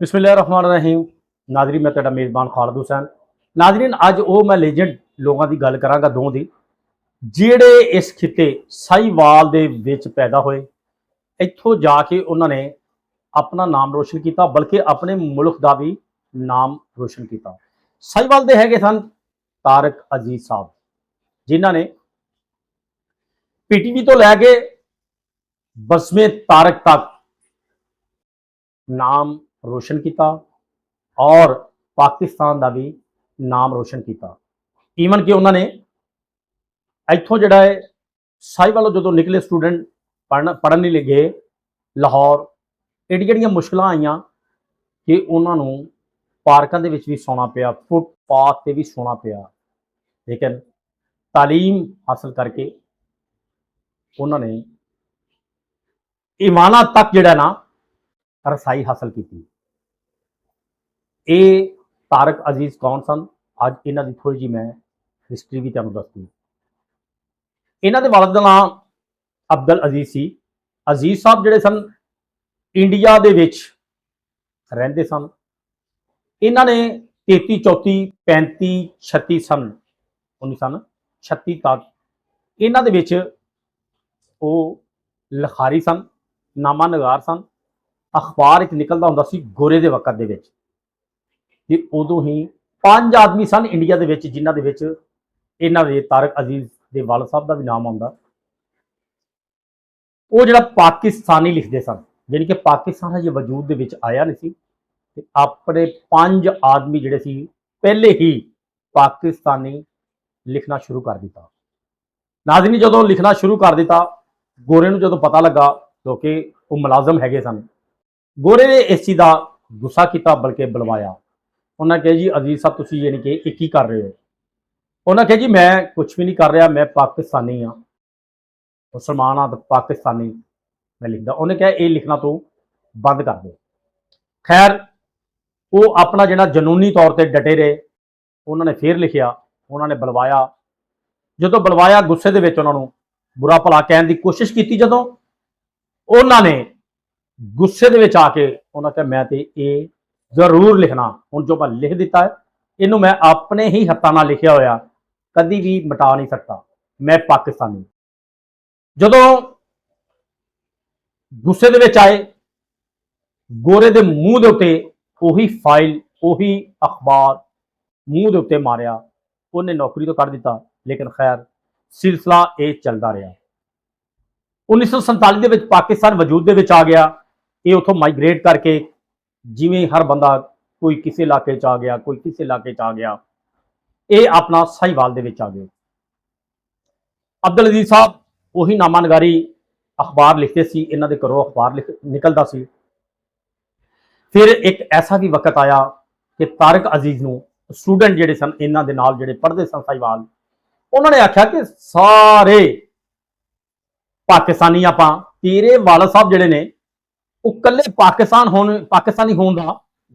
बिस्मिल्लाहिर्रहमानिर्रहीम। नाजरीन, मैं तेरा मेज़बान खालिद हुसैन। नाजरीन, अज वो मैं लेजेंड लोगों की गल करांगा दो दी ਜਿਹੜੇ इस खिते साहिवाल ਦੇ ਵਿੱਚ पैदा होए। ਇੱਥੋਂ जाके उन्होंने अपना नाम रोशन किया, बल्कि अपने मुल्क का भी नाम रोशन किया। साहिवाल ਦੇ ਹੈਗੇ ਸਨ तारक अजीज साहब, जिन्हों ने PTV तो लैके बसमे तारक तक नाम रोशन किया और पाकिस्तान का भी नाम रोशन किया। ईवन कि उन्होंने इतों जोड़ा है साहिवालों जो निकले स्टूडेंट पढ़न नहीं गए लाहौर, एडी जड़ियाँ मुश्किल आईयां कि उन्होंने पार्कों के भी सोना पिया, फुटपाथ से भी सोना पिया, लेकिन तालीम हासिल करके उन्होंने ईमाना तक जोड़ा ना रसाई हासिल की। ये तारक अजीज कौन सन, अज इन्हों की थोड़ी जी मैं हिस्टरी भी तुहानूं दसदी। इन्हों के वालिद का नाम अब्दुल अजीज सी। अजीज साहब जोड़े सन इंडिया के रहिंदे सन। इन्होंने 33 34 35 36 सन 1936 तक इन्हों वो लिखारी सन, नामा नगार सन। अखबार एक निकलता होंदा सी गोरे के वक्त के उदों ही 5 आदमी सन इंडिया के जिन्हों के इन्हों के तारक अजीज के वालिद साहब का भी नाम आता। वो जो पाकिस्तानी लिखते सन, यानी कि पाकिस्तान हजे वजूद के आया नहीं सी, अपने 5 आदमी जोड़े सी पहले ही पाकिस्तानी लिखना शुरू कर दिता। नाज़रीन, जो लिखना शुरू कर दिता, गोरे नूं जो पता लगा, क्योंकि वो मुलाजम है सन, गोरे ने इस चीज़ का गुस्सा किया, बल्कि बुलवाया। उन्होंने कहा जी अजीज साहब तुसीं यानी कि एक ही कर रहे हो। उन्होंने कहा जी मैं कुछ भी नहीं कर रहा, मैं पाकिस्तानी हाँ, मुसलमान हाँ, तो पाकिस्तानी मैं लिखता। उन्हें कहा ये लिखना तो बंद कर दो। खैर वो अपना जो जनूनी तौर पर डटे रहे। उन्होंने फिर लिखिया, उन्होंने बुलवाया। जो बुलवाया गुस्से के उन्होंने बुरा भला कहने की कोशिश की। जो उन्होंने गुस्से के आके उन्होंने कहा मैं तो ये जरूर लिखना, हूँ जो मैं लिख दिता है, इनू मैं अपने ही हत्थों नाल लिखिया होया कभी भी मिटा नहीं सकता, मैं पाकिस्तानी। जो गुस्से के आए, गोरे के मूँह के उत्ते उही फाइल उही अखबार मूँह के उत्ते मारिया, उन्हें नौकरी तो कर दिता। लेकिन खैर सिलसिला ये चलता रहा। 1947 के पाकिस्तान वजूद के आ गया। ये उतों माइग्रेट करके जिमें हर बंदा कोई किसी इलाके आ गया, कोई किसी इलाके आ गया, ये अपना साहिवाल के आ गए। अब्दुल अजीज साहब वही नामा नगारी अखबार लिखते सी, इन्हों के घरों अखबार निकलता सी। फिर एक ऐसा भी वक्त आया कि तारक अजीज नूं स्टूडेंट जोड़े सन इन्हों के नाल जोड़े पढ़ते सन साहिवाल, उन्होंने आख्या कि सारे पाकिस्तानी आपां, तेरे वालिद साहब जोड़े ने वो कल्ले पाकिस्तानी होने का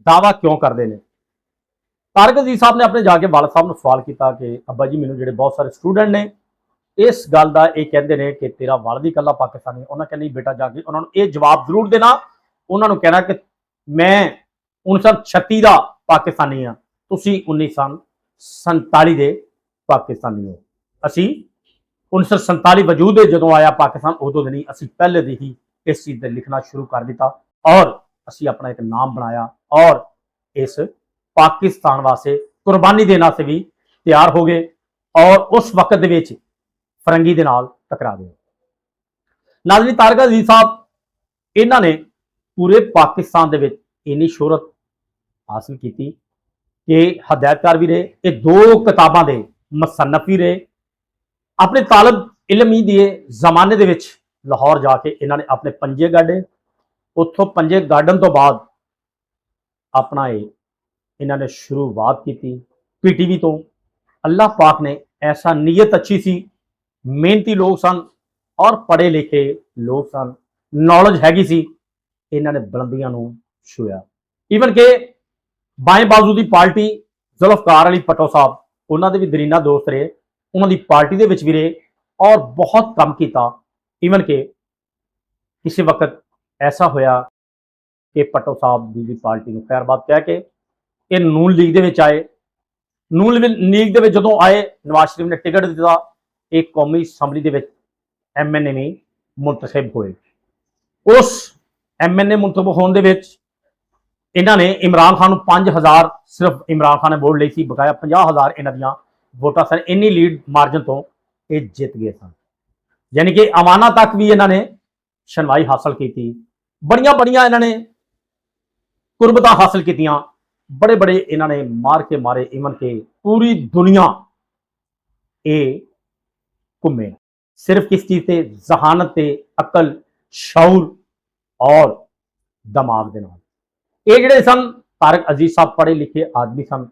दावा क्यों करते हैं। तारक अजीज साहब ने अपने जाके वालिद साहब ने सवाल किया कि अब्बा जी मैनूं जोड़े बहुत सारे स्टूडेंट ने इस गल का ये कहते हैं कि तेरा वालिद ही कल्ला पाकिस्तानी। उन्होंने कहा नहीं बेटा, जाके उन्होंने ये जवाब जरूर देना। उन्होंने कहना कि मैं 1936 का पाकिस्तानी हाँ, तुसीं 1947 के पाकिस्तानी हो। असी 1947 वजूद जो आया पाकिस्तान, उदों नहीं, असी पहले दी ही इस चीज़ पर लिखना शुरू कर दिता और असी अपना एक नाम बनाया और इस पाकिस्तान वास्ते कुर्बानी देने से भी तैयार हो गए और उस वक्त के फरंगी के नाल टकरा गए। नाज़रीन, तारक अजीज साहब इन्होंने पूरे पाकिस्तान के इन्नी शोहरत हासिल की कि हदायतकार भी रहे, ये 2 किताबों के मुसन्नफ भी रहे। अपने तालब इलम ही दिए जमाने के लाहौर जाके इन्होंने अपने पंजे गाढ़े, उतों पंजे गाढ़न तो बाद अपना इन्होंने शुरुआत की PTV तो। अल्लाह पाक ने ऐसा नीयत अच्छी सी, मेहनती लोग सन और पढ़े लिखे लोग सन, नॉलेज हैगी सी, इन्होंने बुलंदियां नूं छुया। ईवन के बाएं बाजू की पार्टी जुल्फकार अली भट्टो साहब, उन्होंने भी दरीना दोस्त रहे, उन्होंने पार्टी के भी रहे और बहुत कम किया। ईवन के किसी वक्त ऐसा होया कि भट्टो साहब की भी पार्टी को खैरबाद कह के ये नून लीग दे विच आए। नून लीग दे विच जदों आए, नवाज शरीफ ने टिकट दिता, एक कौमी असैंबली दे विच MNA भी मुंतखब होए। उस MNA मुंतखब होने दे विच इन्होंने इमरान खान 5000 सिर्फ इमरान खान ने वोट ली थी, बकाया 50,000 इन्हों दियां वोटां सन। इन्नी लीड मार्जन तो ये जित गए सन। यानी कि अमाना तक भी इन्होंने सुनवाई हासिल की, बड़िया बड़िया इन्होंने कुर्बतां हासिल की, बड़े बड़े इन्होंने मार के मारे, इवन के पूरी दुनिया ये घूमे सिर्फ किस चीज से, जहानत से, अकल, शौर और दिमाग के नाल। ये जिहड़े सन तारक अजीज साहब पढ़े लिखे आदमी सन,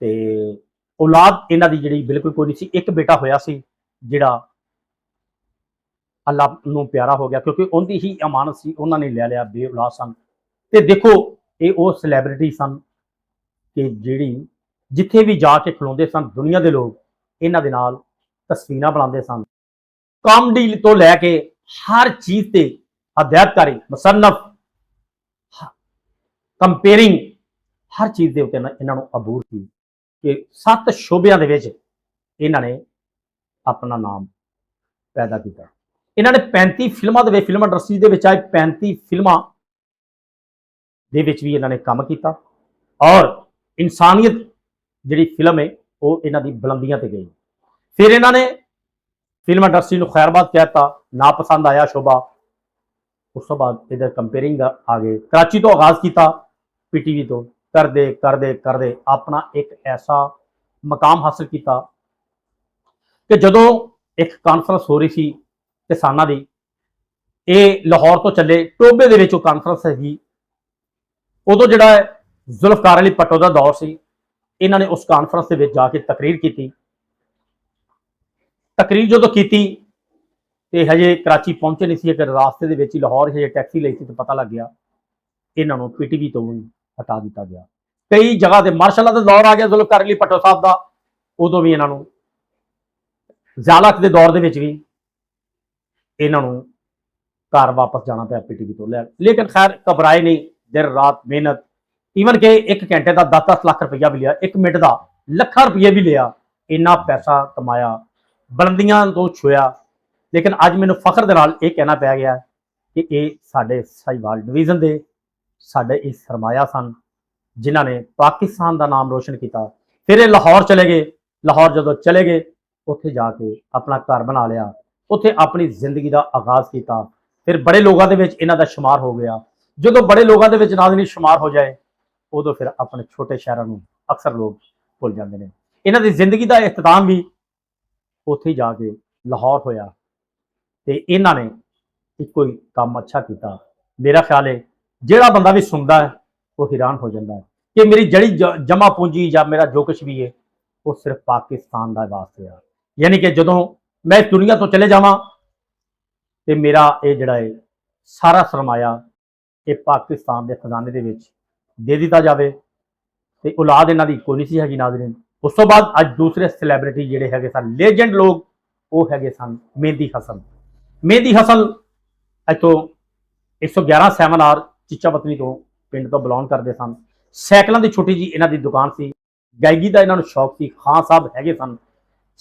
ते औलाद इन्हां दी जिहड़ी बिल्कुल कोई नहीं सी। एक बेटा होया सी जिहड़ा अल्लाह नूं प्यारा हो गया, क्योंकि उनकी ही अमानत सी, उन्होंने ले लिया, बे औलाद सन। ते देखो ये वो सैलेब्रिटी सन कि जिहड़ी जिथे भी जाके खलोंदे सन, दुनिया के लोग इन्हां दे नाल तस्वीरां बनाते सन। कॉमेडी तो लैके हर चीज से हदायतकारी, मुसन्नफ, कंपेयरिंग, हर चीज़ के उत्ते इन्हों अबूर थी कि 7 शोबियां दे विच इन्होंने अपना नाम पैदा किया। इन्होंने 35 फिल्मां दे, फिल्म इंडस्ट्री दे विच आए 35 फिल्मां दे विच भी इन्होंने काम किया, और इंसानियत जिहड़ी फिल्म है वो इन्हां दी बुलंदियां ते गई। फिर इन्होंने फिल्म इंडस्ट्री को खैरबाद कहता, ना पसंद आया शोभा, उस तो बाद इधर कंपेयरिंग आ गए। कराची तो आगाज किया, PTV तो करदे करदे करदे अपना एक ऐसा मकाम हासिल किया कि जदों एक कॉन्फ्रेंस हो रही थी किसानां दी, ये लाहौर तो चले, टोबे दे विच कॉन्फ्रेंस हैगी, उदों जिहड़ा जुल्फकार अली भट्टो का दौर सी, इन्होंने उस कॉन्फ्रेंस के विच जाके तकरीर की। तकरीर जो की तो हजे कराची पहुंचे नहीं सी, अगर रास्ते के विच लाहौर हजे टैक्सी ली थी तो पता लग गया, इन्हों PTV तो भी हटा दिता गया। कई जगह पर मार्शल का दौर आ गया जुल्फकार अली भट्टो साहब का, उदों भी इन्हों ज़ियालत के दौर भी इन्हों घर वापस जाना पाया PTV तो लिया। लेकिन खैर घबराए नहीं, दिन रात मेहनत, ईवन के 1 घंटे का 10-10 लाख रुपया भी लिया, 1 मिनट का लखा रुपये भी लिया, इन्ना पैसा कमाया, बुलंदियां तो छुया। लेकिन अज मैनू फखर दे नाल यह कहना पै गया कि ये साडे साहिवाल डिवीजन के साडे इस सरमाया सन, जिन्हों ने पाकिस्तान का नाम रोशन किया। फिर ये लाहौर चले गए, लाहौर जो चले गए उत्थे जाके अपना घर बना लिया, उत्थे अपनी जिंदगी का आगाज किया। फिर बड़े लोगों के विच इन्हां दा शुमार हो गया। जो बड़े लोगों के विच नाज़रीन शुमार हो जाए, उदों फिर अपने छोटे शहरों को अक्सर लोग भुल जाते हैं। इन्हां दी जिंदगी का इख्तिताम भी उत्थे जाके लाहौर होया, ते इन्हां ने एक कोई काम अच्छा किया। मेरा ख्याल है जिहड़ा बंदा भी सुनता है वो हैरान हो जाता है कि मेरी जड़ी जमा पूंजी या मेरा जो कुछ भी है वो सिर्फ पाकिस्तान का वास्ते है। यानी कि जदों मैं इस दुनिया तो चले जावां तो मेरा ये जिहड़ा है सारा सरमाया ये पाकिस्तान के खजाने दे विच दे दिता जाए, तो औलाद इन्हां दी कोई नहीं सी हैगी नाज़रीन। उस तो बाद अज दूसरे सैलेब्रिटी जिहड़े हैगे सन, लेजेंड लोग, वो हैगे सन मेहंदी हसन। मेहंदी हसन इतों 111 7R चिच्चावतनी तो पिंड तो बिलोंग करते सन। सैकलों की छोटी जी इन्हां दी दुकान सी, गायकी का इन्हों शौक सी। खान साहब हैगे सन,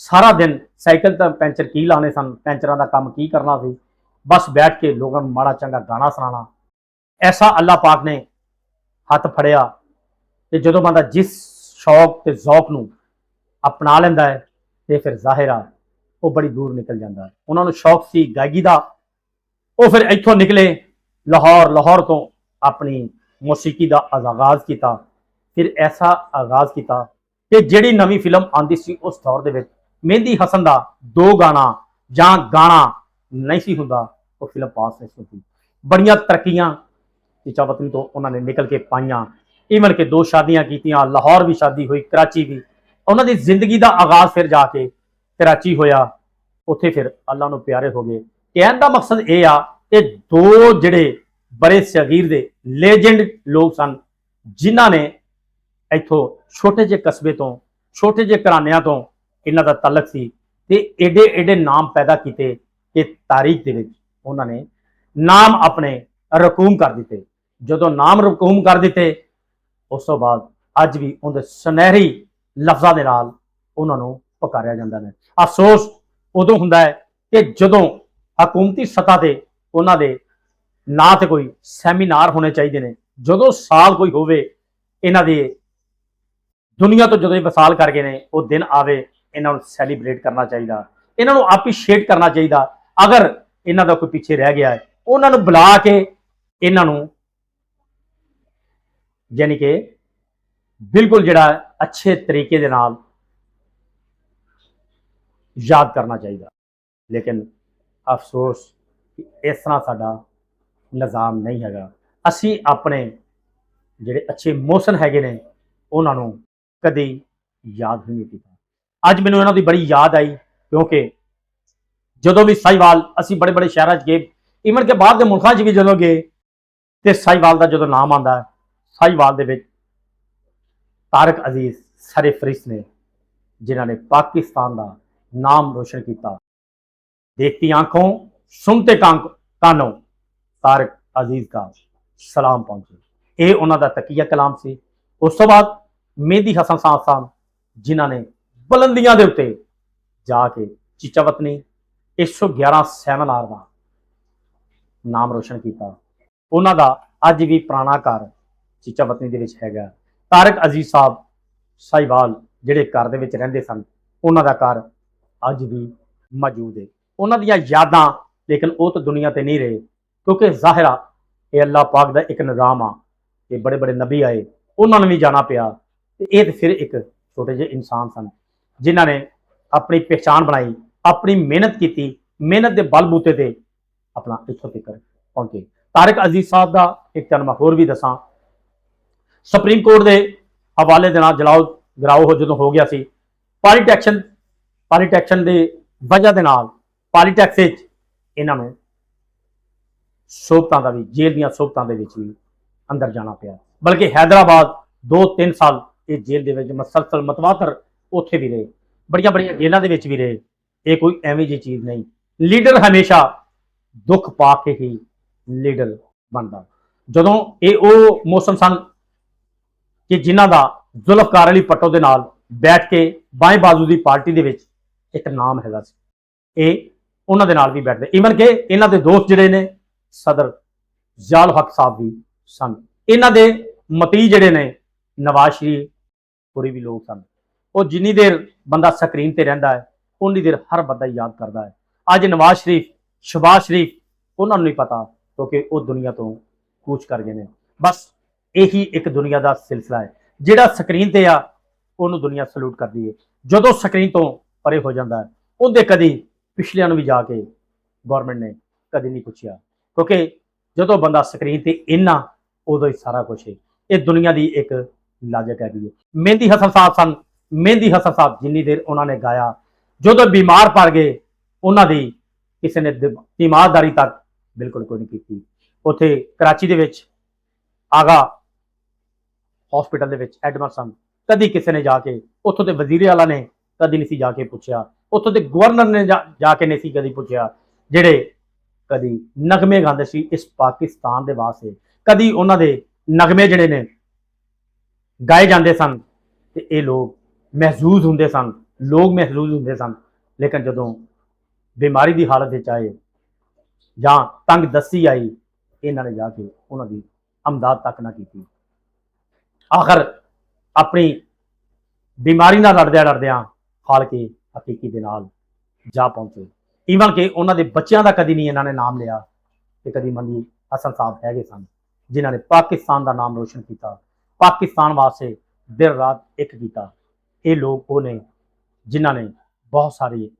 सारा दिन साइकिल तो पैंचर की लाने सन, पैंचर का काम की करना सी, बस बैठ के लोगों को माड़ा चंगा गाना सुनाना। ऐसा अल्लाह पाक ने हथ फड़िया कि जो बंदा जिस शौक ते जौक नूं अपना लैंदा है तो फिर जाहिर आ वो बड़ी दूर निकल जाता है। उन्होंने शौक सी गायकी का, वो फिर इत्थों निकले लाहौर, लाहौर तो अपनी मौसीकी का आगाज किया। फिर ऐसा आगाज किया कि जिहड़ी नवी फिल्म आती सी उस दौर के मेहंदी हसन का 2 गाना जां गाना नहीं सी हुंदा, वो फिल्म पास नहीं होती। बड़ियां तरक्कियां चिच्चावतनी तो उन्होंने निकल के पाइयां, ईवन के 2 शादियां कीतियां, लाहौर भी शादी हुई, कराची भी। उन्होंने जिंदगी का आगाज फिर जाके कराची होया, उत्थे फिर अल्लाह नूं प्यारे हो गए। कहने का मकसद ये आ कि 2 जिहड़े बड़े सगीर दे लेजेंड लोग सन, जिन्हां ने इत्थों छोटे जे कस्बे तो, छोटे जे घरानियां तो इन्हां दा तलक सी, ते एडे एडे नाम पैदा किए कि तारीख दे विच उन्हां ने नाम अपने रकूम कर दिते। ਜਦੋਂ ਨਾਮ ਰਕੂਮ ਕਰ ਦਿੱਤੇ, ਉਸ ਤੋਂ ਬਾਅਦ ਅੱਜ ਵੀ ਉਹਦੇ ਸੁਨਹਿਰੀ ਲਫ਼ਜ਼ਾਂ ਦੇ ਨਾਲ ਉਹਨਾਂ ਨੂੰ ਪੁਕਾਰਿਆ ਜਾਂਦਾ ਹੈ। ਅਫਸੋਸ ਉਦੋਂ ਹੁੰਦਾ ਹੈ ਕਿ ਜਦੋਂ ਹਕੂਮਤੀ ਸਤ੍ਹਾ ਤੇ ਉਹਨਾਂ ਦੇ ਨਾਂ ਤੇ ਕੋਈ ਸੈਮੀਨਾਰ ਹੋਣੇ ਚਾਹੀਦੇ ਨੇ, ਜਦੋਂ ਸਾਲ ਕੋਈ ਹੋਵੇ ਇਹਨਾਂ ਦੇ ਦੁਨੀਆ ਤੋਂ ਜਦੋਂ ਇਹ ਵਸਾਲ ਕਰ ਗਏ ਨੇ, ਉਹ ਦਿਨ ਆਵੇ, ਇਹਨਾਂ ਨੂੰ ਸੈਲੀਬ੍ਰੇਟ ਕਰਨਾ ਚਾਹੀਦਾ, ਇਹਨਾਂ ਨੂੰ ਐਪਰੀਸ਼ੀਏਟ ਕਰਨਾ ਚਾਹੀਦਾ। ਅਗਰ ਇਹਨਾਂ ਦਾ ਕੋਈ ਪਿੱਛੇ ਰਹਿ ਗਿਆ ਹੈ, ਉਹਨਾਂ ਨੂੰ ਬੁਲਾ ਕੇ ਇਹਨਾਂ ਨੂੰ ਯਾਨੀ ਕਿ ਬਿਲਕੁਲ ਜਿਹੜਾ ਅੱਛੇ ਤਰੀਕੇ ਦੇ ਨਾਲ ਯਾਦ ਕਰਨਾ ਚਾਹੀਦਾ। ਲੇਕਿਨ ਅਫਸੋਸ ਕਿ ਇਸ ਤਰ੍ਹਾਂ ਸਾਡਾ ਨਿਜ਼ਾਮ ਨਹੀਂ ਹੈਗਾ। ਅਸੀਂ ਆਪਣੇ ਜਿਹੜੇ ਅੱਛੇ ਮੋਹਸਨ ਹੈਗੇ ਨੇ ਉਹਨਾਂ ਨੂੰ ਕਦੇ ਯਾਦ ਹੀ ਨਹੀਂ ਕੀਤਾ। ਅੱਜ ਮੈਨੂੰ ਇਹਨਾਂ ਦੀ ਬੜੀ ਯਾਦ ਆਈ, ਕਿਉਂਕਿ ਜਦੋਂ ਵੀ ਸਾਹੀਵਾਲ ਅਸੀਂ ਬੜੇ ਬੜੇ ਸ਼ਹਿਰਾਂ 'ਚ ਗਏ, ਈਵਨ ਕਿ ਬਾਹਰ ਦੇ ਮੁਲਕਾਂ 'ਚ ਵੀ ਜਦੋਂ ਗਏ, ਤੇ ਸਾਹੀਵਾਲ ਦਾ ਜਦੋਂ ਨਾਮ ਆਉਂਦਾ ਹੈ, ਸਾਹੀਵਾਲ ਦੇ ਵਿੱਚ ਤਾਰਿਕ ਅਜ਼ੀਜ਼ ਸਰਫਰਿਸ਼ਤ ਨੇ, जिन्होंने ने पाकिस्तान का नाम रोशन किया। देखती आंखों सुनते कानों तारिक अजीज का सलाम पहुंचे। ये उन्होंने तकीया कलाम से। उस तो बाद मेहदी हसन साहब जिन्होंने बुलंदियां के उत्ते जाके चीचा वतनी 111 सैमीनार का नाम रोशन किया। उन्होंने अज भी पुराना घर चीचा वतनी दे विच हैगा। तारिक अजीज साहब साहीवाल ਜਿਹੜੇ ਘਰ ਦੇ ਵਿੱਚ ਰਹਿੰਦੇ ਸਨ, ਉਹਨਾਂ ਦਾ ਘਰ ਅੱਜ ਵੀ ਮੌਜੂਦ ਹੈ। ਉਹਨਾਂ ਦੀਆਂ ਯਾਦਾਂ ਲੇਕਿਨ ਉਹ ਤਾਂ ਦੁਨੀਆ ਤੇ ਨਹੀਂ ਰਹੇ, ਕਿਉਂਕਿ ਜ਼ਾਹਿਰਾ ਇਹ ਅੱਲਾਹ ਪਾਕ ਦਾ ਇੱਕ ਨਿਜ਼ਾਮ ਆ ਕਿ ਬੜੇ ਬੜੇ ਨਬੀ ਆਏ, ਉਹਨਾਂ ਨੂੰ ਵੀ ਜਾਣਾ ਪਿਆ, ਤੇ ਇਹ ਤੇ ਫਿਰ ਇੱਕ ਛੋਟੇ ਜਿਹੇ ਇਨਸਾਨ ਸਨ ਜਿਨ੍ਹਾਂ ਨੇ ਆਪਣੀ ਪਹਿਚਾਣ ਬਣਾਈ, ਆਪਣੀ ਮਿਹਨਤ ਕੀਤੀ, ਮਿਹਨਤ ਦੇ ਬਲਬੂਤੇ ਤੇ ਆਪਣਾ ਇੱਥੋਂ ਤੱਕ ਪਹੁੰਚੇ। ਤਾਰਿਕ ਅਜ਼ੀਜ਼ ਸਾਹਿਬ ਦਾ ਇੱਕ ਤੁਹਾਨੂੰ ਹੋਰ ਵੀ ਦੱਸਾਂ, ਸੁਪਰੀਮ ਕੋਰਟ ਦੇ ਹਵਾਲੇ ਦੇ ਨਾਲ ਜਲਾਓ ਗਰਾਓ ਹੋ ਜਦੋਂ ਹੋ ਗਿਆ ਸੀ, ਪਾਲੀਟੈਕਸ਼ਨ ਦੇ ਵਜ੍ਹਾ ਦੇ ਨਾਲ ਪਾਲੀਟੈਕਸ ਵਿੱਚ ਇਹਨਾਂ ਨੂੰ ਸੋਭਤਾਂ ਦਾ ਵੀ, ਜੇਲ੍ਹ ਦੀਆਂ ਸੋਭਤਾਂ ਦੇ ਵਿੱਚ ਵੀ ਅੰਦਰ ਜਾਣਾ ਪਿਆ। ਬਲਕਿ ਹੈਦਰਾਬਾਦ 2-3 ਸਾਲ ਇਹ ਜੇਲ੍ਹ ਦੇ ਵਿੱਚ ਮਸਲਸਲ ਮਤਵਾਤਰ ਉੱਥੇ ਵੀ ਰਹੇ, ਬੜੀਆਂ ਬੜੀਆਂ ਜੇਲ੍ਹਾਂ ਦੇ ਵਿੱਚ ਵੀ ਰਹੇ। ਇਹ ਕੋਈ ਐਵੇਂ ਜਿਹੀ ਚੀਜ਼ ਨਹੀਂ। ਲੀਡਰ ਹਮੇਸ਼ਾ ਦੁੱਖ ਪਾ ਕੇ ਹੀ ਲੀਡਰ ਬਣਦਾ। ਜਦੋਂ ਇਹ ਉਹ ਮੌਸਮ ਸਨ ਕਿ ਜਿਨ੍ਹਾਂ ਦਾ ਜ਼ੁਲਫਕਾਰ ਅਲੀ ਭੱਟੋ ਦੇ ਨਾਲ ਬੈਠ ਕੇ ਬਾएं ਬਾਜ਼ੂ ਦੀ ਪਾਰਟੀ ਦੇ ਵਿੱਚ ਇੱਕ ਨਾਮ ਹੈਗਾ ਸੀ, ਇਹ ਉਹਨਾਂ ਦੇ ਨਾਲ ਵੀ ਬੈਠਦੇ। ਈਵਨ ਕਿ ਇਹਨਾਂ ਦੇ ਦੋਸਤ ਜਿਹੜੇ ਨੇ ਸਦਰ ਜ਼ਿਆਉਲ ਹਕ ਸਾਹਿਬ ਵੀ ਸਨ। ਇਹਨਾਂ ਦੇ ਮਤੀ ਜਿਹੜੇ ਨੇ ਨਵਾਜ਼ ਸ਼ਰੀਫ ਪੂਰੀ ਵੀ ਲੋਕ ਸਨ। ਉਹ ਜਿੰਨੀ ਦੇਰ ਬੰਦਾ ਸਕਰੀਨ ਤੇ ਰਹਿੰਦਾ ਹੈ ਉਨੀ ਦੇਰ ਹਰ ਬੰਦਾ ਯਾਦ ਕਰਦਾ ਹੈ। ਅੱਜ ਨਵਾਜ਼ ਸ਼ਰੀਫ, ਸ਼ਹਬਾਜ਼ ਸ਼ਰੀਫ, ਉਹਨਾਂ ਨੂੰ ਨਹੀਂ ਪਤਾ ਕਿਉਂਕਿ ਉਹ ਦੁਨੀਆ ਤੋਂ ਕੂਚ ਕਰ ਗਏ ਨੇ। ਬਸ ਇਹੀ ਇੱਕ ਦੁਨੀਆ ਦਾ ਸਿਲਸਿਲਾ ਹੈ। ਜਿਹੜਾ ਸਕਰੀਨ ਤੇ ਆ ਉਹਨੂੰ ਦੁਨੀਆ ਸਲੂਟ ਕਰਦੀ ਹੈ, ਜਦੋਂ ਸਕਰੀਨ ਤੋਂ ਪਰੇ ਹੋ ਜਾਂਦਾ ਹੈ ਉਹਦੇ ਕਦੀ ਪਿਛਲਿਆਂ ਨੂੰ ਵੀ ਜਾ ਕੇ ਗਵਰਨਮੈਂਟ ਨੇ ਕਦੀ ਨਹੀਂ ਪੁੱਛਿਆ, ਕਿਉਂਕਿ ਜਦੋਂ ਬੰਦਾ ਸਕਰੀਨ ਤੇ ਇੰਨਾ ਉਦੋਂ ਹੀ ਸਾਰਾ ਕੁਝ ਹੈ। ਇਹ ਦੁਨੀਆ ਦੀ ਇੱਕ ਲਾਜਕ ਹੈਗੀ ਹੈ। ਮਹਿੰਦੀ ਹਸਨ ਸਾਹਿਬ ਸਨ। ਮਹਿੰਦੀ ਹਸਨ ਸਾਹਿਬ ਜਿੰਨੀ ਦੇਰ ਉਹਨਾਂ ਨੇ ਗਾਇਆ, ਜਦੋਂ ਬਿਮਾਰ ਪੜ ਗਏ ਉਹਨਾਂ ਦੀ ਕਿਸੇ ਨੇ ਤੀਮਾਰਦਾਰੀ ਤੱਕ ਬਿਲਕੁਲ ਕੋਈ ਨਹੀਂ ਕੀਤੀ। ਉੱਥੇ ਕਰਾਚੀ ਦੇ ਵਿੱਚ ਆਗਾ ਹਸਪੀਟਲ ਦੇ ਵਿੱਚ ਐਡਮਿਟ ਸਨ, ਕਦੀ ਕਿਸੇ ਨੇ ਜਾ ਕੇ, ਉੱਥੋਂ ਦੇ ਵਜ਼ੀਰ ਆਲਾ ਨੇ ਕਦੀ ਨਹੀਂ ਸੀ ਜਾ ਕੇ ਪੁੱਛਿਆ, ਉੱਥੋਂ ਦੇ ਗਵਰਨਰ ਨੇ ਜਾ ਕੇ ਨਹੀਂ ਸੀ ਕਦੀ ਪੁੱਛਿਆ, ਜਿਹੜੇ ਕਦੀ ਨਗਮੇ ਗਾਉਂਦੇ ਸੀ ਇਸ ਪਾਕਿਸਤਾਨ ਦੇ ਵਾਸਤੇ, ਕਦੀ ਉਹਨਾਂ ਦੇ ਨਗਮੇ ਜਿਹੜੇ ਨੇ ਗਾਏ ਜਾਂਦੇ ਸਨ ਤੇ ਇਹ ਲੋਕ ਮਹਿਜ਼ੂਜ਼ ਹੁੰਦੇ ਸਨ, ਲੋਕ ਮਹਿਜ਼ੂਜ਼ ਹੁੰਦੇ ਸਨ। ਲੇਕਿਨ ਜਦੋਂ ਬਿਮਾਰੀ ਦੀ ਹਾਲਤ ਵਿੱਚ ਆਏ ਜਾਂ ਤੰਗ ਦਸਤੀ ਆਈ, ਇਹਨਾਂ ਨੇ ਜਾ ਕੇ ਉਹਨਾਂ ਦੀ ਅਮਦਾਦ ਤੱਕ ਨਾ ਕੀਤੀ। ਆਖਰ ਆਪਣੀ ਬਿਮਾਰੀ ਨਾਲ ਲੜਦਿਆਂ ਖਾਲਕੇ ਹਕੀਕੀ ਦੇ ਨਾਲ ਜਾ ਪਹੁੰਚੇ। ਈਵਨ ਕਿ ਉਹਨਾਂ ਦੇ ਬੱਚਿਆਂ ਦਾ ਕਦੀ ਨਹੀਂ ਇਹਨਾਂ ਨੇ ਨਾਮ ਲਿਆ ਤੇ ਕਦੀ ਮਹਿੰਦੀ ਹਸਨ ਸਾਹਿਬ ਹੈਗੇ ਸਨ ਜਿਨ੍ਹਾਂ ਨੇ ਪਾਕਿਸਤਾਨ ਦਾ ਨਾਮ ਰੋਸ਼ਨ ਕੀਤਾ, ਪਾਕਿਸਤਾਨ ਵਾਸਤੇ ਦਿਨ ਰਾਤ ਇੱਕ ਕੀਤਾ। ਇਹ ਲੋਕ ਉਹ ਨੇ ਜਿਨ੍ਹਾਂ ਨੇ ਬਹੁਤ ਸਾਰੀ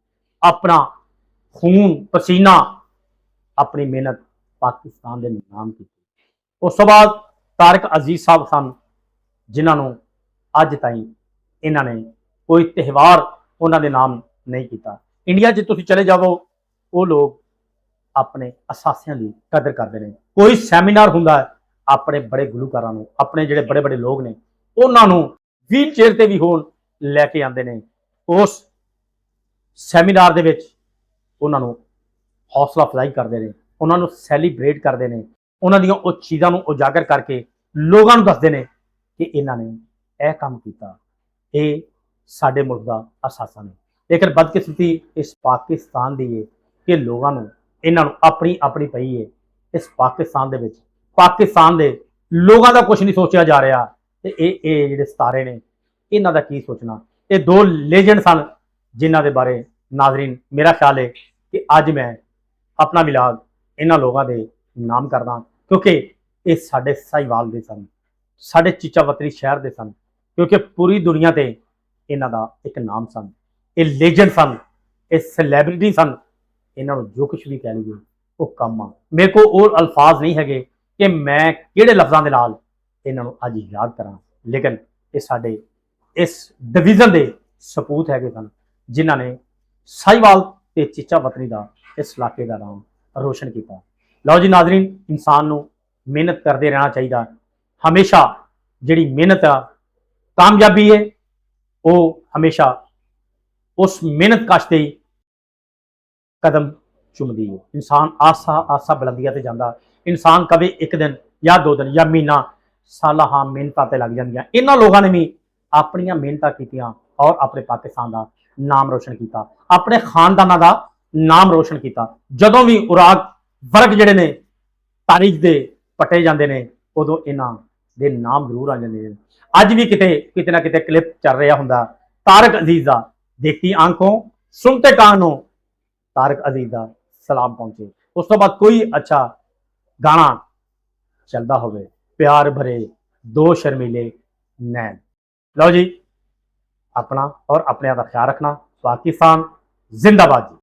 ਆਪਣਾ ਖੂਨ ਪਸੀਨਾ, ਆਪਣੀ ਮਿਹਨਤ ਪਾਕਿਸਤਾਨ ਦੇ ਨਾਮ ਕੀਤੀ। ਉਸ ਤੋਂ ਬਾਅਦ ਤਾਰਿਕ ਅਜ਼ੀਜ਼ ਸਾਹਿਬ ਸਨ ਜਿਨ੍ਹਾਂ ਨੂੰ ਅੱਜ ਤਾਈਂ ਇਹਨਾਂ ਨੇ ਕੋਈ ਤਿਉਹਾਰ ਉਹਨਾਂ ਦੇ ਨਾਮ ਨਹੀਂ ਕੀਤਾ। ਇੰਡੀਆ 'ਚ ਤੁਸੀਂ ਚਲੇ ਜਾਵੋ, ਉਹ ਲੋਕ ਆਪਣੇ ਅਸਾਸਿਆਂ ਦੀ ਕਦਰ ਕਰਦੇ ਨੇ। ਕੋਈ ਸੈਮੀਨਾਰ ਹੁੰਦਾ ਹੈ, ਆਪਣੇ ਬੜੇ ਗੁਲੂਕਾਰਾਂ ਨੂੰ, ਆਪਣੇ ਜਿਹੜੇ ਬੜੇ ਬੜੇ ਲੋਕ ਨੇ ਉਹਨਾਂ ਨੂੰ ਵੀਲ ਚੇਅਰ ਤੇ ਵੀ ਹੋਣ ਲੈ ਕੇ ਆਉਂਦੇ ਨੇ। ਉਸ ਸੈਮੀਨਾਰ ਦੇ ਵਿੱਚ ਉਹਨਾਂ ਨੂੰ ਹੌਸਲਾ ਅਫਜ਼ਾਈ ਕਰਦੇ ਨੇ, ਉਹਨਾਂ ਨੂੰ ਸੈਲੀਬ੍ਰੇਟ ਕਰਦੇ ਨੇ। ਉਹਨਾਂ ਦੀਆਂ ਉਹ ਚੀਜ਼ਾਂ ਨੂੰ ਉਜਾਗਰ ਕਰਕੇ ਲੋਕਾਂ ਨੂੰ ਦੱਸਦੇ ਨੇ ਕਿ ਇਹਨਾਂ ਨੇ ਇਹ ਕੰਮ ਕੀਤਾ, ਇਹ ਸਾਡੇ ਮੁਲਕ ਦਾ ਅਸਾਸਾ ਨੇ। ਲੇਕਿਨ ਬਦਕਿਸਮਤੀ ਇਸ ਪਾਕਿਸਤਾਨ ਦੀ ਹੈ ਕਿ ਲੋਕਾਂ ਨੂੰ ਇਹਨਾਂ ਨੂੰ ਆਪਣੀ ਆਪਣੀ ਪਈ ਹੈ। ਇਸ ਪਾਕਿਸਤਾਨ ਦੇ ਵਿੱਚ ਪਾਕਿਸਤਾਨ ਦੇ ਲੋਕਾਂ ਦਾ ਕੁਝ ਨਹੀਂ ਸੋਚਿਆ ਜਾ ਰਿਹਾ, ਤੇ ਇਹ ਜਿਹੜੇ ਸਿਤਾਰੇ ਨੇ ਇਹਨਾਂ ਦਾ ਕੀ ਸੋਚਣਾ। ਇਹ ਦੋ ਲੇਜੈਂਡ ਸਨ ਜਿਨ੍ਹਾਂ ਦੇ ਬਾਰੇ ਨਾਜ਼ਰੀਨ ਮੇਰਾ ਖਿਆਲ ਹੈ ਕਿ ਅੱਜ ਮੈਂ ਆਪਣਾ ਮਿਲਾਦ ਇਹਨਾਂ ਲੋਕਾਂ ਦੇ ਨਾਮ ਕਰਦਾ, ਕਿਉਂਕਿ ਇਹ ਸਾਡੇ ਸਾਹੀਵਾਲ ਦੇ ਸਨ, ਸਾਡੇ ਚੀਚਾਵਤਰੀ ਸ਼ਹਿਰ ਦੇ ਸਨ, ਕਿਉਂਕਿ ਪੂਰੀ ਦੁਨੀਆ ਤੇ ਇਹਨਾਂ ਦਾ ਇੱਕ ਨਾਮ ਸਨ। ਇਹ ਲੇਜੈਂਡ ਸਨ, ਇਹ ਸੈਲੈਬ੍ਰਿਟੀ ਸਨ। ਇਹਨਾਂ ਨੂੰ ਜੋ ਕੁਝ ਵੀ ਕਹਿ ਲਈਏ ਉਹ ਕੰਮ ਆ। ਮੇਰੇ ਕੋਲ ਉਹ ਅਲਫਾਜ਼ ਨਹੀਂ ਹੈਗੇ ਕਿ ਮੈਂ ਕਿਹੜੇ ਲਫ਼ਜ਼ਾਂ ਦੇ ਨਾਲ ਇਹਨਾਂ ਨੂੰ ਅੱਜ ਯਾਦ ਕਰਾਂ, ਲੇਕਿਨ ਇਹ ਸਾਡੇ ਇਸ ਡਿਵੀਜ਼ਨ ਦੇ ਸਪੂਤ ਹੈਗੇ ਸਨ ਜਿਨ੍ਹਾਂ ਨੇ ਸਾਹੀਵਾਲ ਤੇ ਚੀਚਾਵਤਰੀ ਦਾ ਇਸ ਇਲਾਕੇ ਦਾ ਨਾਮ ਰੋਸ਼ਨ ਕੀਤਾ। ਲਓ ਜੀ ਨਾਜ਼ਰੀਨ, ਇਨਸਾਨ ਨੂੰ ਮਿਹਨਤ ਕਰਦੇ ਰਹਿਣਾ ਚਾਹੀਦਾ। ਹਮੇਸ਼ਾ ਜਿਹੜੀ ਮਿਹਨਤ ਆ ਕਾਮਯਾਬੀ ਹੈ ਉਹ ਹਮੇਸ਼ਾ ਉਸ ਮਿਹਨਤ ਕਸ਼ ਤੇ ਹੀ ਕਦਮ ਚੁੰਮਦੀ ਹੈ। ਇਨਸਾਨ ਆਸਾ ਆਸਾ ਬੁਲੰਦੀਆਂ ਤੇ ਜਾਂਦਾ। ਇਨਸਾਨ ਕਦੇ ਇੱਕ ਦਿਨ ਜਾਂ 2 ਦਿਨ ਜਾਂ ਮਹੀਨਾ ਸਾਲਾਂ ਹਾਂ ਮਿਹਨਤਾਂ ਤੇ ਲੱਗ ਜਾਂਦੀਆਂ। ਇਹਨਾਂ ਲੋਕਾਂ ਨੇ ਵੀ ਆਪਣੀਆਂ ਮਿਹਨਤਾਂ ਕੀਤੀਆਂ ਔਰ ਆਪਣੇ ਪਾਕਿਸਤਾਨ ਦਾ ਨਾਮ ਰੋਸ਼ਨ ਕੀਤਾ, ਆਪਣੇ ਖਾਨਦਾਨਾਂ ਦਾ ਨਾਮ ਰੋਸ਼ਨ ਕੀਤਾ। ਜਦੋਂ ਵੀ ਉਰਾਗ ਵਰਗ ਜਿਹੜੇ ਨੇ ਤਾਰੀਖ ਦੇ ਪੱਟੇ ਜਾਂਦੇ ਨੇ ਉਦੋਂ ਇਹਨਾਂ ਦੇ ਨਾਮ ਜ਼ਰੂਰ ਆ ਜਾਂਦੇ ਨੇ। ਅੱਜ ਵੀ ਕਿਤੇ ਨਾ ਕਿਤੇ ਕਲਿੱਪ ਚੱਲ ਰਿਹਾ ਹੁੰਦਾ ਤਾਰਕ ਅਜ਼ੀਜ਼ ਦਾ, ਦੇਖਤੀ ਆਂਖੋਂ ਸੁਣਤੇ ਕਾਨੋं ਤਾਰਕ ਅਜ਼ੀਜ਼ ਦਾ ਸਲਾਮ ਪਹੁੰਚੇ। ਉਸ ਤੋਂ ਬਾਅਦ ਕੋਈ ਅੱਛਾ ਗਾਣਾ ਚੱਲਦਾ ਹੋਵੇ, ਪਿਆਰ ਭਰੇ ਦੋ ਸ਼ਰਮੀਲੇ ਨੈਣ। ਲਓ ਜੀ, अपना और अपने का ख्याल रखना। पाकिस्तान जिंदाबाद जी।